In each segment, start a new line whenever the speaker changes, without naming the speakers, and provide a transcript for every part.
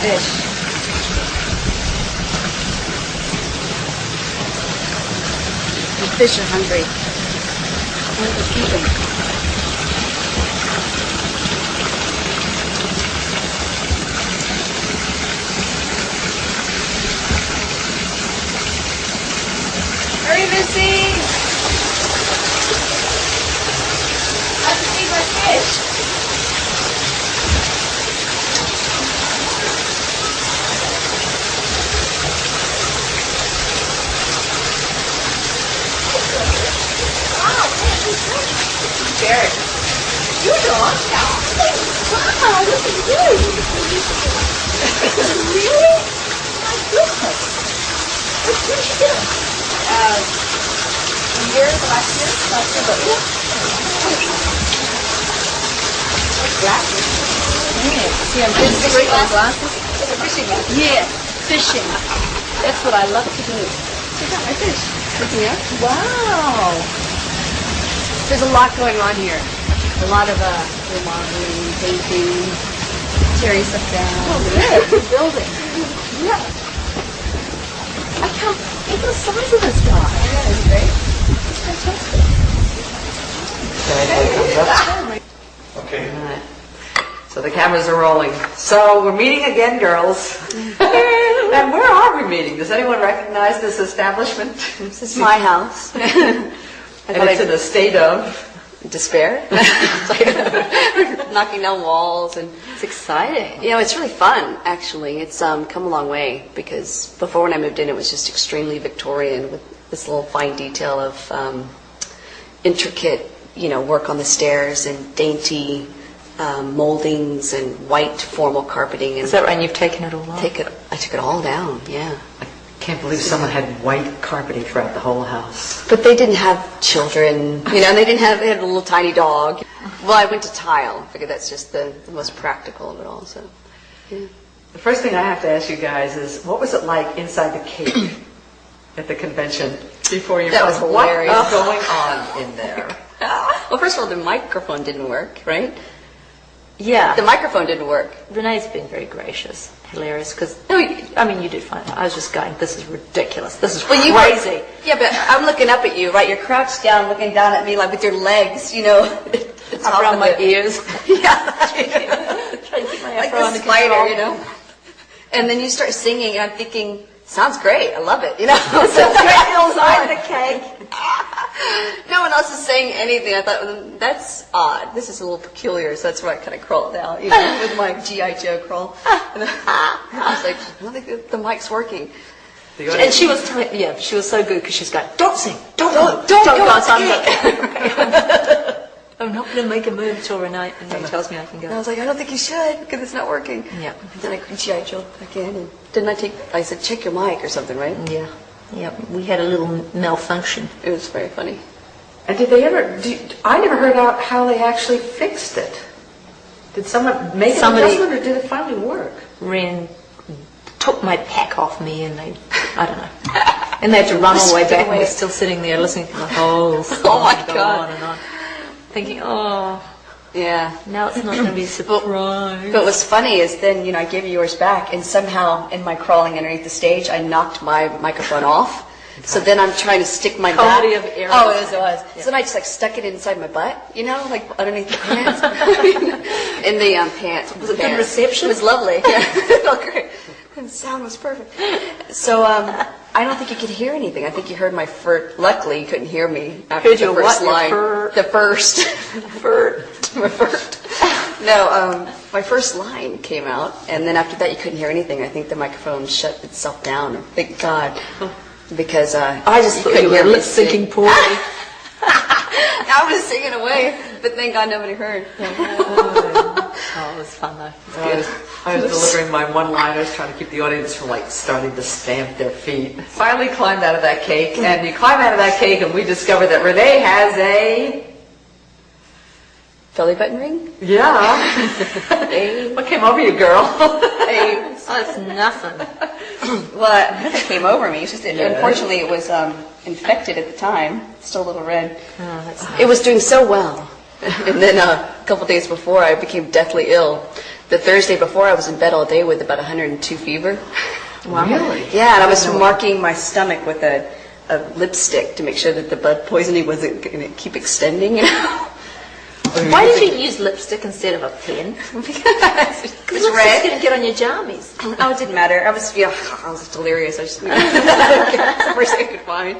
Fish. The fish are hungry. I'm going to feed them. Hurry, Lucy! I have to feed my fish. Sharon. You dog? Wow, look at you. Really? My goodness. What did you do? Last year, but yeah. Glasses. Yeah. See, I'm doing fishing glasses. Fishing. Yeah, fishing. That's what I love to do. Check out my fish. Looking up? Wow. There's a lot going on here. A lot of remodeling, painting, tearing stuff down. Oh, good. Building. Yeah. I can't think of the size of this guy. Yeah, it's great. It's fantastic.
Okay.
All right. So the cameras are rolling. So we're meeting again, girls. And where are we meeting? Does anyone recognize this establishment?
This is my house.
And it's in a state of
despair. Knocking down walls, and
it's exciting.
you know, it's really fun. Actually, it's come a long way, because before, when I moved in, it was just extremely Victorian with this little fine detail of intricate, work on the stairs and dainty moldings and white formal carpeting. And
is that right? And you've taken it all off?
I took it all down. Yeah.
I can't believe someone had white carpeting throughout the whole house.
But they didn't have children, and they had a little tiny dog. Well, I went to tile. I figured that's just the most practical of it all. So, yeah.
The first thing I have to ask you guys is, what was it like inside the cake at the convention before you?
That was hilarious.
What is going on in there?
Well, first of all, the microphone didn't work, right?
Yeah.
The microphone didn't work.
Renee's been very gracious, hilarious, because, I mean, you did fine. I was just going, this is ridiculous. This is crazy.
Yeah, but I'm looking up at you, right? You're crouched down, looking down at me, like with your legs,
Around my ears.
Yeah.
Trying to keep my
Like
afro
the
under
spider,
control.
And then you start singing, and I'm thinking, sounds great. I love it, Sounds great inside the cake. No one else is saying anything. I thought, well, that's odd. This is a little peculiar, so that's why I kind of crawled out, with my G.I. Joe crawl. And I was like, I don't think the mic's working.
And she was she was so good, because she's going, don't sing, don't
go
on I'm not going to make a move until Renee tells me I can go.
And I was like, I don't think you should, because it's not working.
Yeah.
Then I G.I. Joe back in, and I said, check your mic or something, right?
Yeah. Yeah, we had a little malfunction.
It was very funny.
And did they ever? I never heard out how they actually fixed it. Did someone make an adjustment, or did it finally work?
Ren took my pack off me, and I don't know. And they had to run all the way back, and we're still sitting there listening to the whole song
Oh my
go
God.
on and on, thinking, oh,
Yeah.
now it's not going to be a surprise.
But what's funny is then, I gave you yours back, and somehow in my crawling underneath the stage, I knocked my microphone off. So then I'm trying to stick my
Comedy
back.
of errors.
Oh, it was.
Yeah.
So then I just stuck it inside my butt, like underneath the pants. In the pants.
Was it good reception?
It was lovely. Yeah. It felt great. And the sound was perfect. So I don't think you could hear anything. I think you heard my furt. Luckily, you couldn't hear me after
Heard
the
your
first
what?
line.
Your
The first.
Furt.
My first. No, my first line came out, and then after that, you couldn't hear anything. I think the microphone shut itself down. Thank God, because I
just thought you were lip syncing poorly.
I was singing away, but thank God nobody heard.
Oh, it was fun though. It was good.
I was delivering my one-liners, trying to keep the audience from starting to stamp their feet. Finally climbed out of that cake, and you climb out of that cake, and we discover that Renee has a
Belly button ring?
What came over you, girl?
A
That's nothing.
Well, it came over me. It's just, unfortunately, it was infected at the time. Still a little red.
Oh, that's nice.
It was doing so well. And then a couple days before, I became deathly ill. The Thursday before, I was in bed all day with about 102 fever.
Wow.
Really?
Yeah, and I was marking my stomach with a lipstick to make sure that the blood poisoning wasn't going to keep extending, you know?
Why did you use lipstick instead of a pen?
Because
It's red. Going to get on your jammies.
Oh, it didn't matter. I was delirious. I just the first thing I could find.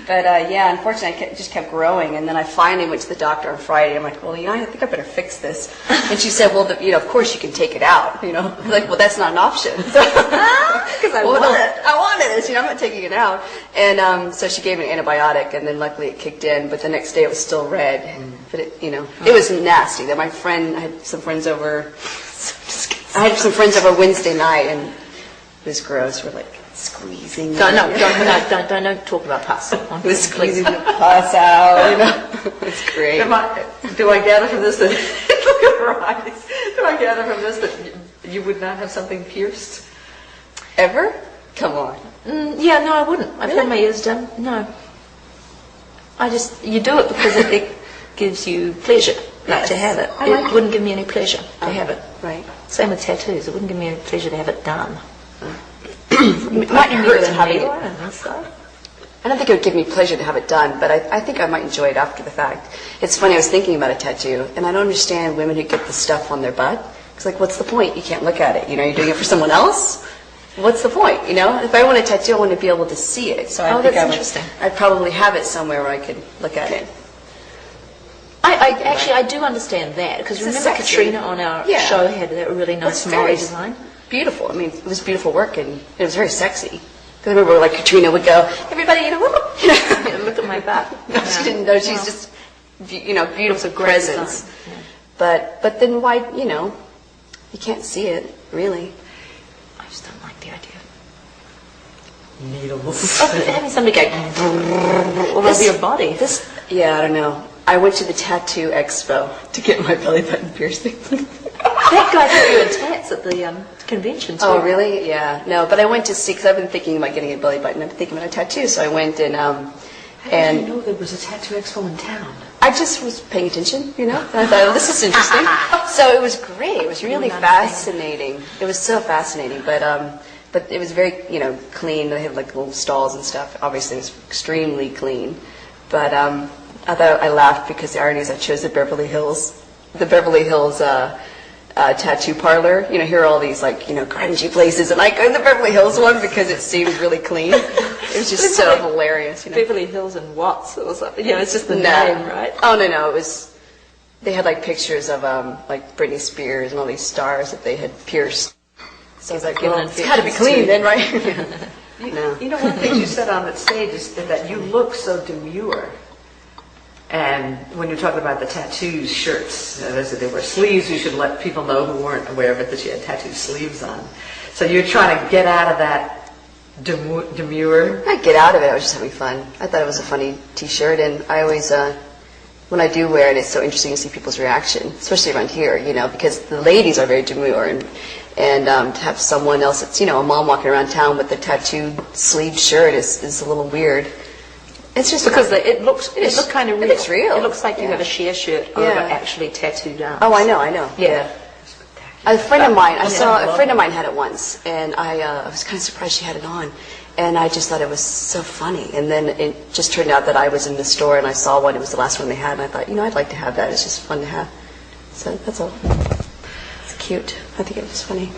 But yeah, unfortunately, it just kept growing. And then I finally went to the doctor on Friday. I'm like, well, you know, I think I better fix this. And she said, well, you know, of course you can take it out. You know, I'm like, well, that's not an option. Because I wanted this. You know, I'm not taking it out. And so she gave me an antibiotic, and then luckily it kicked in. But the next day it was still red. But it, you know, it was nasty. That I had some friends over. I had some friends over Wednesday night, and it was gross. We're like squeezing.
Don't talk about pus.
We're squeezing the pus out. You know, it's great.
Do I gather from this that look at her eyes? Do I gather from this that you would not have something pierced?
Ever? Come on.
Yeah, no, I wouldn't. I've had my ears done. No. You do it because it gives you pleasure, like to have it. It wouldn't give me any pleasure to have it.
Right.
Same with tattoos. It wouldn't give me any pleasure to have it done.
It might hurt having it.
I don't think so.
I don't think it would give me pleasure to have it done, but I think I might enjoy it after the fact. It's funny, I was thinking about a tattoo, and I don't understand women who get the stuff on their butt. It's like, what's the point? You can't look at it. You know, you're doing it for someone else? What's the point? You know, if I want a tattoo, I want to be able to see it. So I think
interesting.
I'd probably have it somewhere where I could look at it.
I do understand that, because remember
sexy.
Katrina on our show had that really nice Maori design?
Beautiful. I mean, it was beautiful work, and it was very sexy. Because I remember, like, Katrina would go, everybody, you know,
Look at my butt.
No, she didn't know. She's just, you know, beautiful presence.
Yeah.
But then why, you know, you can't see it, really.
I just don't like the idea.
Needles.
Having somebody go all over your body.
Yeah, I don't know. I went to the tattoo expo to get my belly button piercing.
That guy got you in tats at the convention too.
Oh, really? Yeah. No, but I went to see, because I've been thinking about getting a belly button. I've been thinking about a tattoo, so I went and
How did you know there was a tattoo expo in town?
I just was paying attention, you know. And I thought, oh, this is interesting. So it was great. It was really fascinating. It was so fascinating, but it was very, you know, clean. They had like little stalls and stuff. Obviously, it was extremely clean. But I thought I laughed because the irony is I chose the Beverly Hills tattoo parlor. You know, here are all these like, you know, grungy places, and I go to the Beverly Hills one because it seemed really clean. It was just so hilarious. You know?
Beverly Hills and Watts or something. You know, it's just the name, right?
Oh no, it was. They had like pictures of like Britney Spears and all these stars that they had pierced. So I was like, well, it's got to be clean then, right?
You know, one thing you said on that stage is that you look so demure. And when you're talking about the tattoos, shirts, as if they were sleeves, you should let people know who weren't aware of it that you had tattooed sleeves on. So you're trying to get out of that demure.
I get out of it. I was just having fun. I thought it was a funny T-shirt, and I always, when I do wear it, it's so interesting to see people's reaction, especially around here, you know, because the ladies are very demure, and to have someone else that's, you know, a mom walking around town with a tattooed sleeve shirt is a little weird. It's just
because it looks kind of real.
It looks real.
It looks like you have a sheer shirt over actually tattooed arms.
Oh, I know.
Yeah.
A friend of mine, a friend of mine had it once, and I was kind of surprised she had it on, and I just thought it was so funny. And then it just turned out that I was in the store and I saw one. It was the last one they had, and I thought, you know, I'd like to have that. It's just fun to have. So that's all. It's cute. I think it was funny.